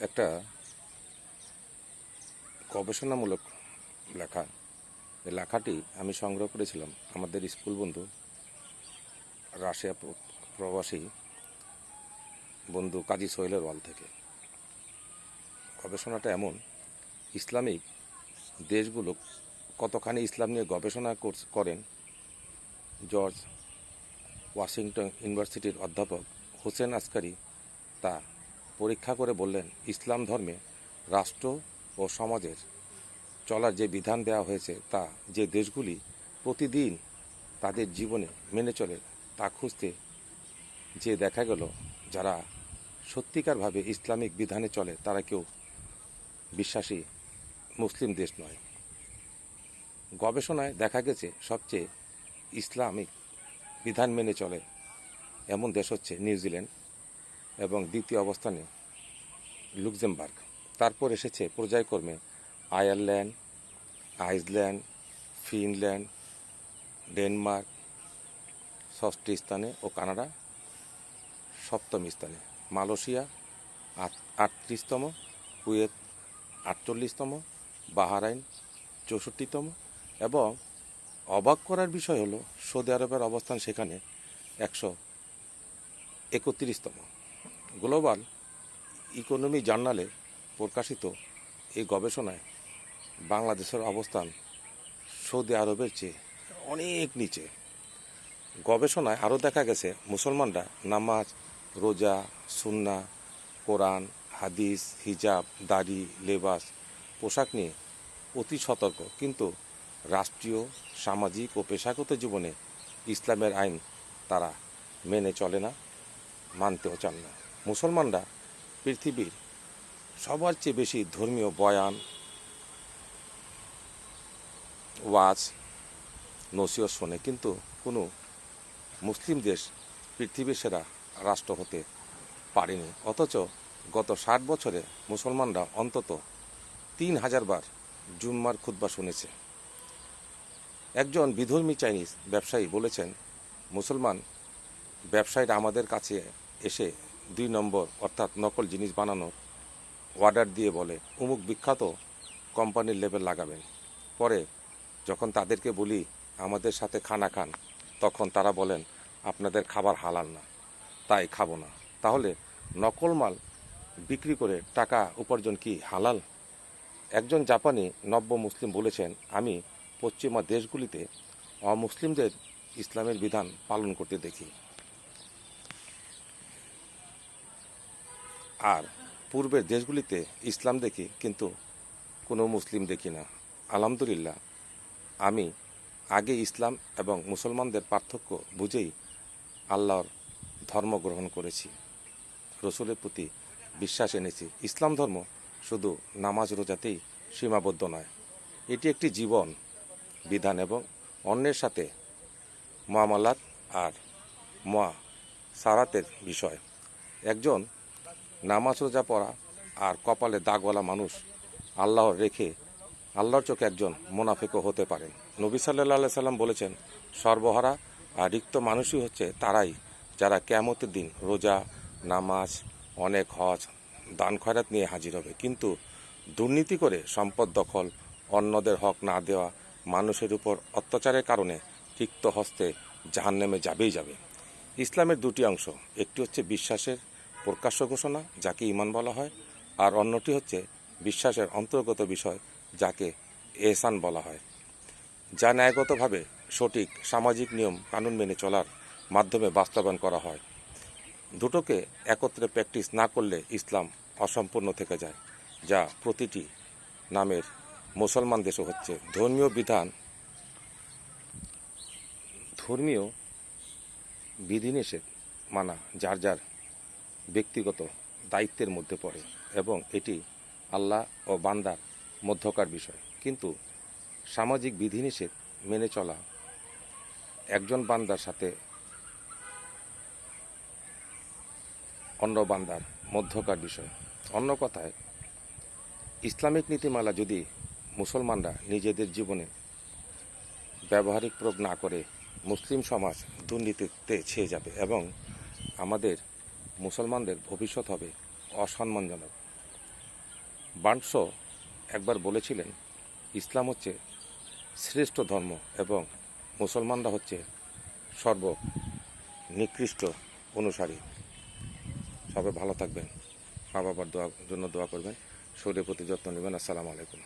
একটা গবেষণামূলক লেখা। এই লেখাটি আমি সংগ্রহ করেছিলাম আমাদের স্কুল বন্ধু রাশিয়া প্রবাসী বন্ধু কাজী সোহেলের ওয়াল থেকে। গবেষণাটা এমন, ইসলামিক দেশগুলো কতখানি ইসলাম নিয়ে গবেষণা করেন জর্জ ওয়াশিংটন ইউনিভার্সিটির অধ্যাপক হোসেন আসকারি তা পরীক্ষা করে বললেন, ইসলাম ধর্মে রাষ্ট্র ও সমাজের চলার যে বিধান দেওয়া হয়েছে তা যে দেশগুলি প্রতিদিন তাদের জীবনে মেনে চলে তা খুঁজতে যে দেখা গেল যারা সত্যিকারভাবে ইসলামিক বিধানে চলে তারা কেউ বিশ্বাসী মুসলিম দেশ নয়। গবেষণায় দেখা গেছে সবচেয়ে ইসলামিক বিধান মেনে চলে এমন দেশ হচ্ছে নিউজিল্যান্ড এবং দ্বিতীয় অবস্থানে লুক্সেমবার্গ। তারপর এসেছে পর্যায়ক্রমে আয়ারল্যান্ড, আইসল্যান্ড, ফিনল্যান্ড, ডেনমার্ক ষষ্ঠ স্থানে ও কানাডা সপ্তম স্থানে, মালয়েশিয়া 38তম, কুয়েত 48তম, বাহরাইন 64তম এবং অবাক করার বিষয় হলো সৌদি আরবের অবস্থান সেখানে 131তম। গ্লোবাল ইকোনমি জার্নালে প্রকাশিত এই গবেষণায় বাংলাদেশের অবস্থান সৌদি আরবের চেয়ে অনেক নিচে। গবেষণায় আরও দেখা গেছে মুসলমানরা নামাজ, রোজা, সুন্নাহ, কোরআন, হাদিস, হিজাব, দাড়ি, লেবাস, পোশাক নিয়ে অতি সতর্ক, কিন্তু রাষ্ট্রীয়, সামাজিক ও পেশাগত জীবনে ইসলামের আইন তারা মেনে চলে না, মানতেও চান না। মুসলমানরা পৃথিবীর সবার চেয়ে বেশি ধর্মীয় বয়ান, ওয়াজ, নসিহত শোনে, কিন্তু কোনো মুসলিম দেশ পৃথিবীর সেরা রাষ্ট্র হতে পারেনি। অথচ গত 60 বছরে মুসলমানরা অন্তত 3000 বার জুম্মার খুতবা শুনেছে। একজন বিধর্মী চাইনিজ ব্যবসায়ী বলেছেন, মুসলমান ব্যবসায়ীরা আমাদের কাছে এসে 2 নম্বর অর্থাৎ নকল জিনিস বানানোর অর্ডার দিয়ে বলে অমুক বিখ্যাত কোম্পানির লেবেল লাগাবেন। পরে যখন তাদেরকে বলি আমাদের সাথে খানা খান, তখন তারা বলেন আপনাদের খাবার হালাল না, তাই খাবো না। তাহলে নকল মাল বিক্রি করে টাকা উপার্জন কি হালাল? একজন জাপানি নব্য মুসলিম বলেছেন, আমি পশ্চিমা দেশগুলিতে অমুসলিমদের ইসলামের বিধান পালন করতে দেখি, আর পূর্বের দেশগুলিতে ইসলাম দেখি কিন্তু কোনো মুসলিম দেখি না। আলহামদুলিল্লাহ, আমি আগে ইসলাম এবং মুসলমানদের পার্থক্য বুঝেই আল্লাহর ধর্ম গ্রহণ করেছি, রসুলের প্রতি বিশ্বাস এনেছি। ইসলাম ধর্ম শুধু নামাজ রোজাতেই সীমাবদ্ধ নয়, এটি একটি জীবন বিধান এবং অন্যের সাথে মুআমালাত আর মুআসারাতের বিষয়। একজন নামাজ রোজা পড়া আর কপালে দাগওয়ালা মানুষ আল্লাহর চোখে একজন মুনাফিকও হতে পারেন। নবী সাল্লাল্লাহু আলাইহি সাল্লাম বলেছেন, সর্বহারা আর রিক্ত মানুষই হচ্ছে তারাই যারা কিয়ামতের দিন রোজা, নামাজ, অনেক হজ, দান খয়রাত নিয়ে হাজির হবে, কিন্তু দুর্নীতি করে সম্পদ দখল, অন্যদের হক না দেওয়া, মানুষের উপর অত্যাচারের কারণে রিক্ত হস্তে জাহান্নামে যাবেই যাবে। ইসলামের 2টি অংশ, একটি হচ্ছে বিশ্বাসের প্রকাশ্য ঘোষণা যাকে ঈমান বলা হয়, আর অন্যটি হচ্ছে বিশ্বাসের অন্তর্গত বিষয় যাকে এহসান বলা হয়, যা ন্যায়গতভাবে সঠিক সামাজিক নিয়ম কানুন মেনে চলার মাধ্যমে বাস্তবায়ন করা হয়। দুটোকে একত্রে প্র্যাকটিস না করলে ইসলাম অসম্পূর্ণ থেকে যায়, যা প্রতিটি নামের মুসলমান দেশও হচ্ছে। ধর্মীয় বিধিনিষেধ মানা যার যার ব্যক্তিগত দায়িত্বের মধ্যে পড়ে এবং এটি আল্লাহ ও বান্দার মধ্যকার বিষয়, কিন্তু সামাজিক বিধিনিষেধ মেনে চলা একজন বান্দার সাথে অন্য বান্দার মধ্যকার বিষয়। অন্য কথায়, ইসলামিক নীতিমালা যদি মুসলমানরা নিজেদের জীবনে ব্যবহারিক প্রয়োগ না করে, মুসলিম সমাজ দুর্নীতিতে ছেয়ে যাবে এবং আমাদের মুসলমানদের ভবিষ্যৎ হবে অসম্মানজনক। বার্নসও একবার বলেছিলেন, ইসলাম হচ্ছে শ্রেষ্ঠ ধর্ম এবং মুসলমানরা হচ্ছে সর্বনিকৃষ্ট অনুসারী। সবাই ভালো থাকবেন, মা বাবার জন্য দোয়া করবেন, শরীরের প্রতি যত্ন নেবেন। আসসালামু আলাইকুম।